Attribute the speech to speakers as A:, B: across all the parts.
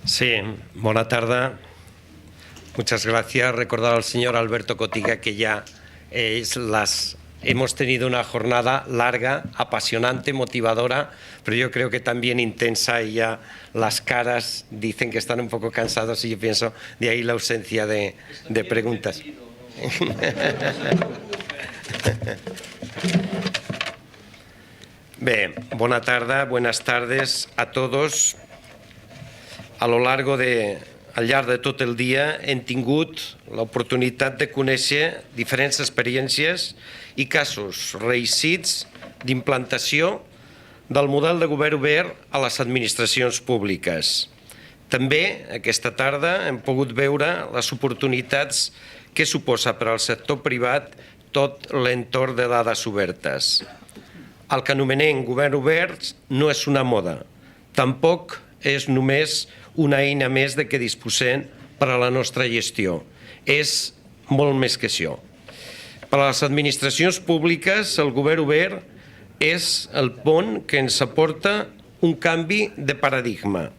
A: Sí, buena tarde. Muchas gracias. Recordar al señor Alberto Cotiga que ya hemos tenido una jornada larga, apasionante, motivadora, pero yo creo que también intensa, y ya las caras dicen que están un poco cansados y yo pienso de ahí la ausencia de preguntas. Bé, buenas tardes a todos. Al llarg de tot el dia hem tingut l'oportunitat de conèixer diferents experiències i casos reeixits d'implantació del model de govern obert a les administracions públiques. També aquesta tarda hem pogut veure les oportunitats que suposa per al sector privat tot l'entorn de dades obertes. El que anomenem govern obert no és una moda, tampoc és només una eina més de què disposem per a la nostra gestió. És molt més que això. Per a les administracions públiques, el govern obert és el pont que ens aporta un canvi de paradigma.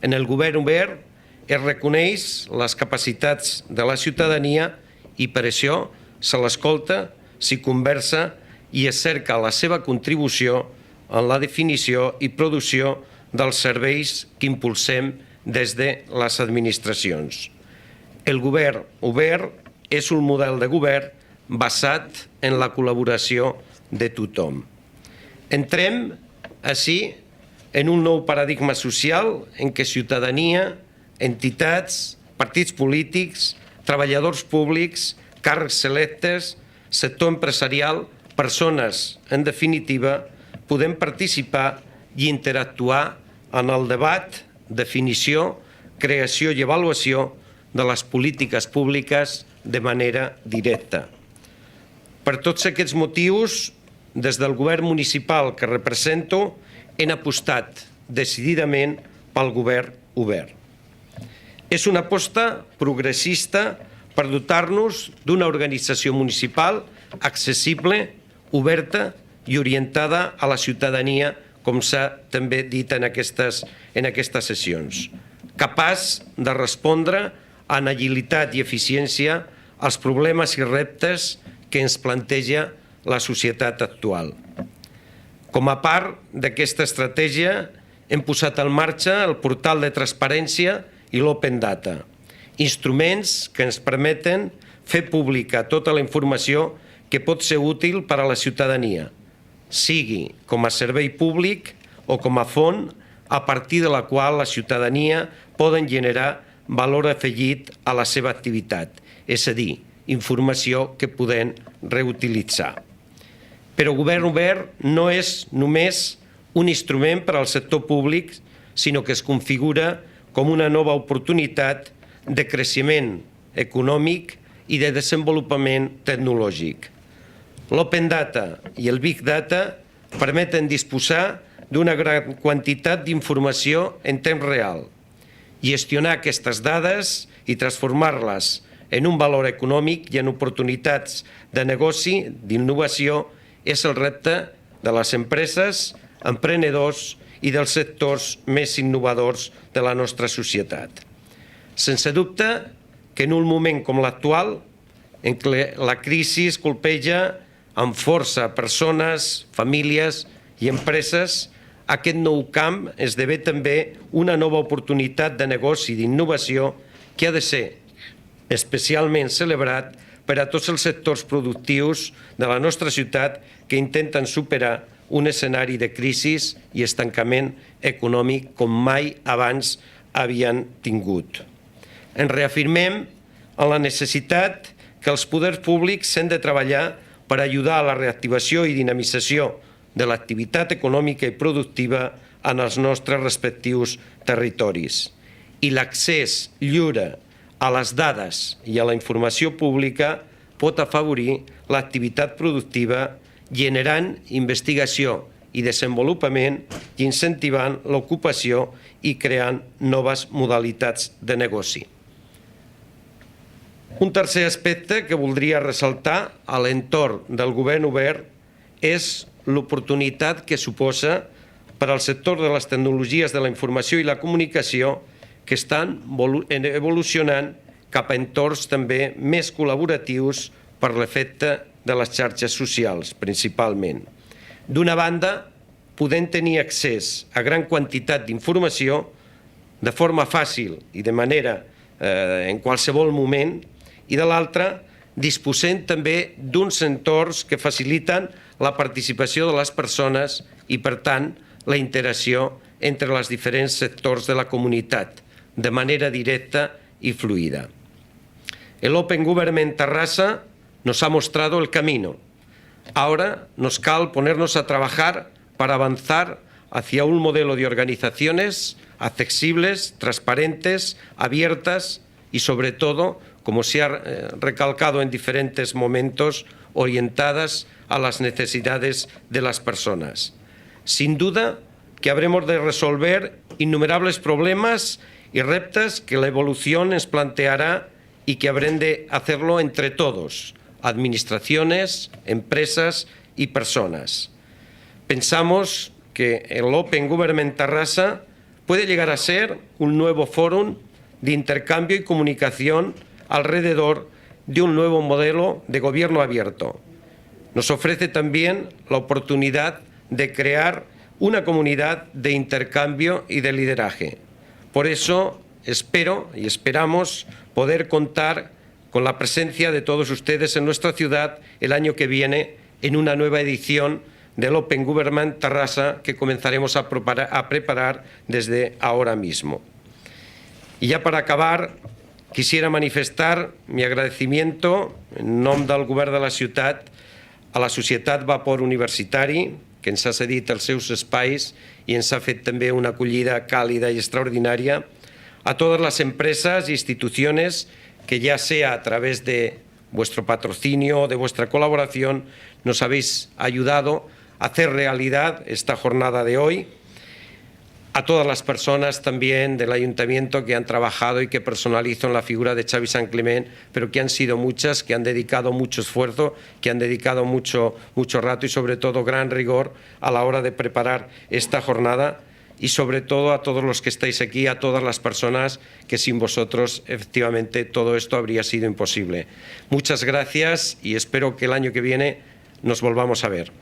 A: En el govern obert es reconeix les capacitats de la ciutadania i per això se l'escolta, s'hi conversa i es cerca la seva contribució en la definició i producció dels serveis que impulsem des de les administracions. El govern obert és un model de govern basat en la col·laboració de tothom. Entrem, així, en un nou paradigma social en què ciutadania, entitats, partits polítics, treballadors públics, càrrecs electes, sector empresarial, persones, en definitiva, podem participar i interactuar en el debat, definició, creació i avaluació de les polítiques públiques de manera directa. Per tots aquests motius, des del govern municipal que represento, hem apostat decididament pel govern obert. És una aposta progressista per dotar-nos d'una organització municipal accessible, oberta i orientada a la ciutadania, com s'ha també dit en aquestes sessions, capaç de respondre amb agilitat i eficiència als problemes i reptes que ens planteja la societat actual. Com a part d'aquesta estratègia, hem posat en marxa el portal de transparència i l'Open Data, instruments que ens permeten fer pública tota la informació que pot ser útil per a la ciutadania, sigui com a servei públic o com a font a partir de la qual la ciutadania poden generar valor afegit a la seva activitat, és a dir, informació que podem reutilitzar. Però el govern obert no és només un instrument per al sector públic, sinó que es configura com una nova oportunitat de creixement econòmic i de desenvolupament tecnològic. L'Open Data i el Big Data permeten disposar d'una gran quantitat d'informació en temps real. Gestionar aquestes dades i transformar-les en un valor econòmic i en oportunitats de negoci, d'innovació, és el repte de les empreses, emprenedors i dels sectors més innovadors de la nostra societat. Sense dubte que en un moment com l'actual, en què la crisi colpeja amb força persones, famílies i empreses, aquest nou camp esdevé també una nova oportunitat de negoci i d'innovació que ha de ser especialment celebrat per a tots els sectors productius de la nostra ciutat que intenten superar un escenari de crisi i estancament econòmic com mai abans havien tingut. Ens reafirmem en la necessitat que els poders públics s'han de treballar per ajudar a la reactivació i dinamització de l'activitat econòmica i productiva en els nostres respectius territoris. I l'accés lliure a les dades i a la informació pública pot afavorir l'activitat productiva generant investigació i desenvolupament i incentivant l'ocupació i creant noves modalitats de negoci. Un tercer aspecte que voldria ressaltar a l'entorn del govern obert és l'oportunitat que suposa per al sector de les tecnologies de la informació i la comunicació que estan evolucionant cap a entorns també més col·laboratius per l'efecte de les xarxes socials, principalment. D'una banda, podent tenir accés a gran quantitat d'informació de forma fàcil i de manera en qualsevol moment, i de l'altra, disposant també d'uns entorns que faciliten la participació de les persones i, per tant, la interacció entre els diferents sectors de la comunitat, de manera directa y fluida. El Open Government Terrassa nos ha mostrado el camino. Ahora nos cal ponernos a trabajar para avanzar hacia un modelo de organizaciones accesibles, transparentes, abiertas y, sobre todo, como se ha recalcado en diferentes momentos, orientadas a las necesidades de las personas. Sin duda que habremos de resolver innumerables problemas y reptes que la evolución nos planteará y que habrán de hacerlo entre todos, administraciones, empresas y personas. Pensamos que el Open Government Terrassa puede llegar a ser un nuevo fórum de intercambio y comunicación alrededor de un nuevo modelo de gobierno abierto. Nos ofrece también la oportunidad de crear una comunidad de intercambio y de lideraje. Por eso espero y esperamos poder contar con la presencia de todos ustedes en nuestra ciudad el año que viene en una nueva edición del Open Government Terrassa que comenzaremos a preparar desde ahora mismo. Y ya para acabar, quisiera manifestar mi agradecimiento en nom del Govern de la ciutat a la Societat Vapor Universitari, que ens ha cedit els seus espais i ens ha fet també una acollida càlida y extraordinaria, a todas las empresas e instituciones que, ya sea a través de vuestro patrocinio o de vuestra colaboración, nos habéis ayudado a hacer realidad esta jornada de hoy. A todas las personas también del Ayuntamiento que han trabajado y que personalizo en la figura de Xavi San Clement, pero que han sido muchas, que han dedicado mucho esfuerzo, que han dedicado mucho rato y sobre todo gran rigor a la hora de preparar esta jornada, y sobre todo a todos los que estáis aquí, a todas las personas que sin vosotros efectivamente todo esto habría sido imposible. Muchas gracias y espero que el año que viene nos volvamos a ver.